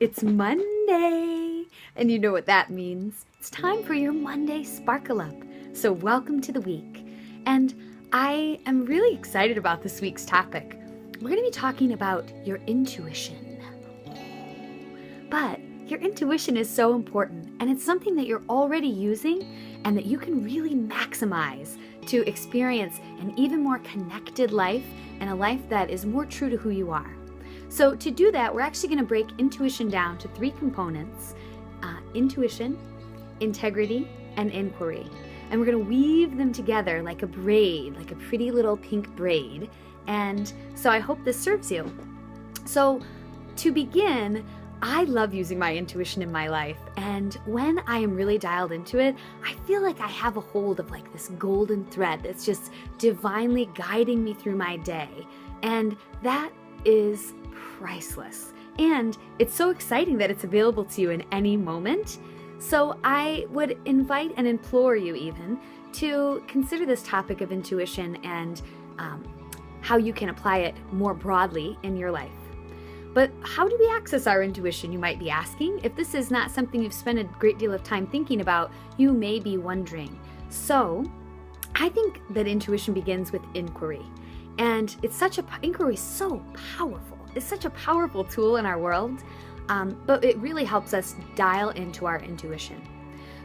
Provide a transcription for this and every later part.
It's Monday, and you know what that means. It's time for your Monday Sparkle Up. So welcome to the week. And I am really excited about this week's topic. We're going to be talking about your intuition. But your intuition is so important, and it's something that you're already using and that you can really maximize to experience an even more connected life and a life that is more true to who you are. So to do that, we're actually going to break intuition down to three components: intuition, integrity, and inquiry. And we're going to weave them together like a braid, like a pretty little pink braid. And so I hope this serves you. So to begin, I love using my intuition in my life. And when I am really dialed into it, I feel like I have a hold of like this golden thread that's just divinely guiding me through my day. And that is priceless. And it's so exciting that it's available to you in any moment. So I would invite and implore you even to consider this topic of intuition and how you can apply it more broadly in your life. But how do we access our intuition, you might be asking? If this is not something you've spent a great deal of time thinking about, you may be wondering. So I think that intuition begins with inquiry. And inquiry is so powerful. It's such a powerful tool in our world, but it really helps us dial into our intuition.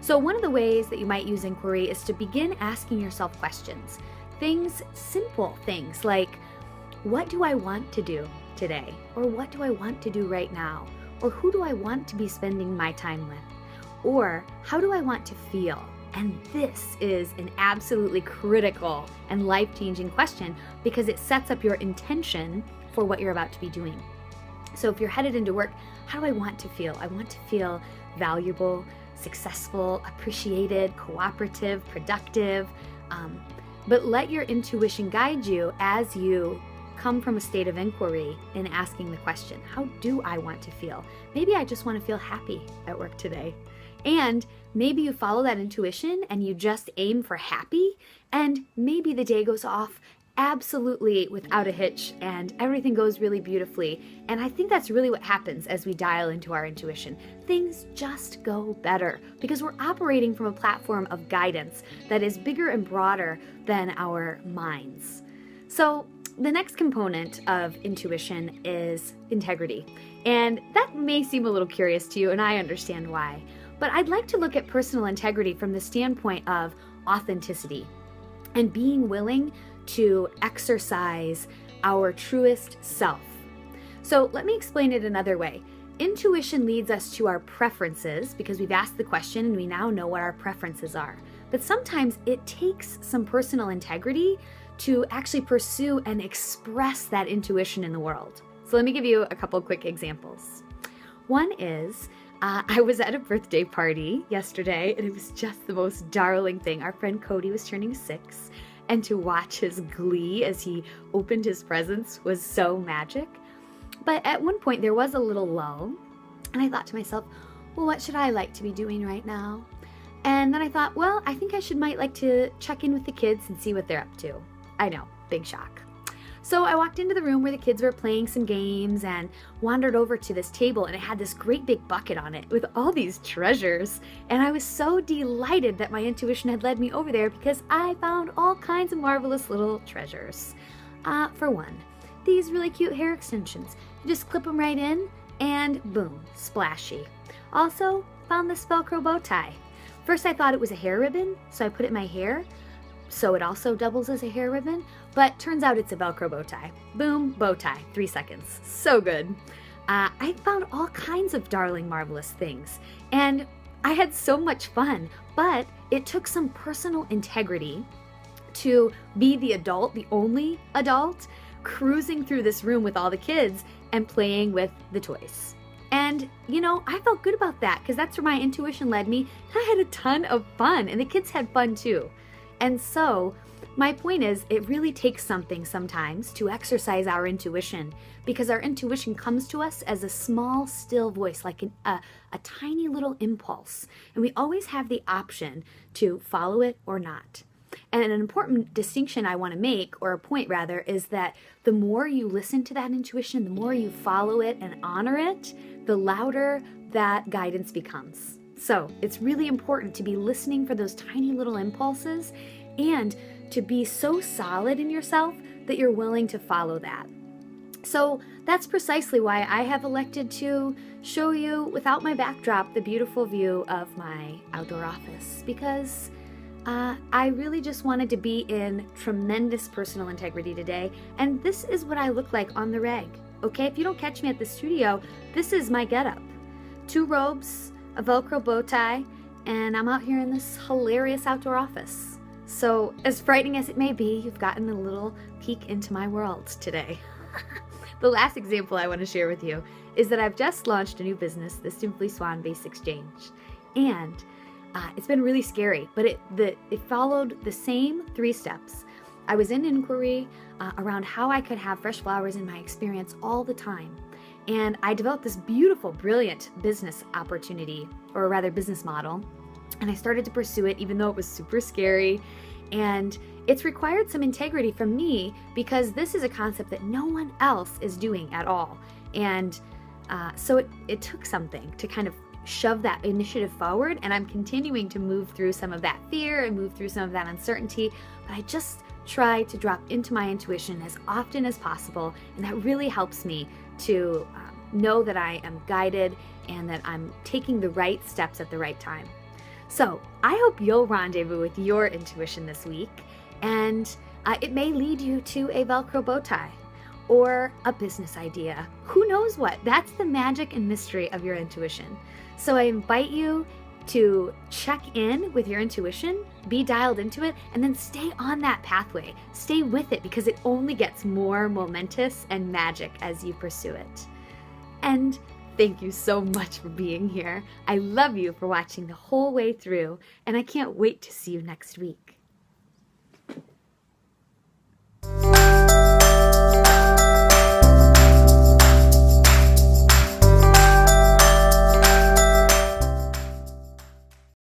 So one of the ways that you might use inquiry is to begin asking yourself questions. Simple things like, what do I want to do today? Or what do I want to do right now? Or who do I want to be spending my time with? Or how do I want to feel? And this is an absolutely critical and life-changing question because it sets up your intention for what you're about to be doing. So if you're headed into work, how do I want to feel? I want to feel valuable, successful, appreciated, cooperative, productive. But let your intuition guide you as you come from a state of inquiry in asking the question, how do I want to feel? Maybe I just want to feel happy at work today. And maybe you follow that intuition and you just aim for happy, and maybe the day goes off absolutely without a hitch and everything goes really beautifully. And I think that's really what happens as we dial into our intuition. Things just go better because we're operating from a platform of guidance that is bigger and broader than our minds. So the next component of intuition is integrity. And that may seem a little curious to you, and I understand why. But I'd like to look at personal integrity from the standpoint of authenticity and being willing to exercise our truest self. So let me explain it another way. Intuition leads us to our preferences because we've asked the question and we now know what our preferences are. But sometimes it takes some personal integrity to actually pursue and express that intuition in the world. So let me give you a couple quick examples. One is, I was at a birthday party yesterday and it was just the most darling thing. Our friend Cody was turning 6, and to watch his glee as he opened his presents was so magic. But at one point there was a little lull, and I thought to myself, well, what should I like to be doing right now? And then I thought, well, I think I might like to check in with the kids and see what they're up to. I know, big shock. So I walked into the room where the kids were playing some games and wandered over to this table, and it had this great big bucket on it with all these treasures. And I was so delighted that my intuition had led me over there because I found all kinds of marvelous little treasures. For one, these really cute hair extensions. You just clip them right in and boom, splashy. Also, found this Velcro bow tie. First I thought it was a hair ribbon, so I put it in my hair, so it also doubles as a hair ribbon, but turns out it's a Velcro bow tie. Boom, bow tie, 3 seconds. So good. I found all kinds of darling, marvelous things, and I had so much fun, but it took some personal integrity to be the adult, the only adult, cruising through this room with all the kids and playing with the toys. And, I felt good about that because that's where my intuition led me. I had a ton of fun, and the kids had fun too. And so my point is, it really takes something sometimes to exercise our intuition, because our intuition comes to us as a small, still voice, like a tiny little impulse. And we always have the option to follow it or not. And an important distinction I want to make, or a point rather, is that the more you listen to that intuition, the more you follow it and honor it, the louder that guidance becomes. So it's really important to be listening for those tiny little impulses and to be so solid in yourself that you're willing to follow that. So that's precisely why I have elected to show you, without my backdrop, the beautiful view of my outdoor office, because I really just wanted to be in tremendous personal integrity today, and this is what I look like on the reg. Okay, if you don't catch me at the studio, this is my getup. 2 robes, a Velcro bow tie, and I'm out here in this hilarious outdoor office. So as frightening as it may be, you've gotten a little peek into my world today. The last example I want to share with you is that I've just launched a new business, the Simply Swan Base Exchange. And it's been really scary, but it followed the same 3 steps. I was in inquiry around how I could have fresh flowers in my experience all the time. And I developed this beautiful, brilliant business opportunity, or rather business model. And I started to pursue it even though it was super scary. And it's required some integrity from me because this is a concept that no one else is doing at all. And so it took something to kind of shove that initiative forward, and I'm continuing to move through some of that fear and move through some of that uncertainty, but I just try to drop into my intuition as often as possible, and that really helps me to know that I am guided and that I'm taking the right steps at the right time. So I hope you'll rendezvous with your intuition this week, and it may lead you to a Velcro bow tie or a business idea. Who knows what? That's the magic and mystery of your intuition. So I invite you to check in with your intuition, be dialed into it, and then stay on that pathway. Stay with it because it only gets more momentous and magic as you pursue it. And thank you so much for being here. I love you for watching the whole way through, and I can't wait to see you next week.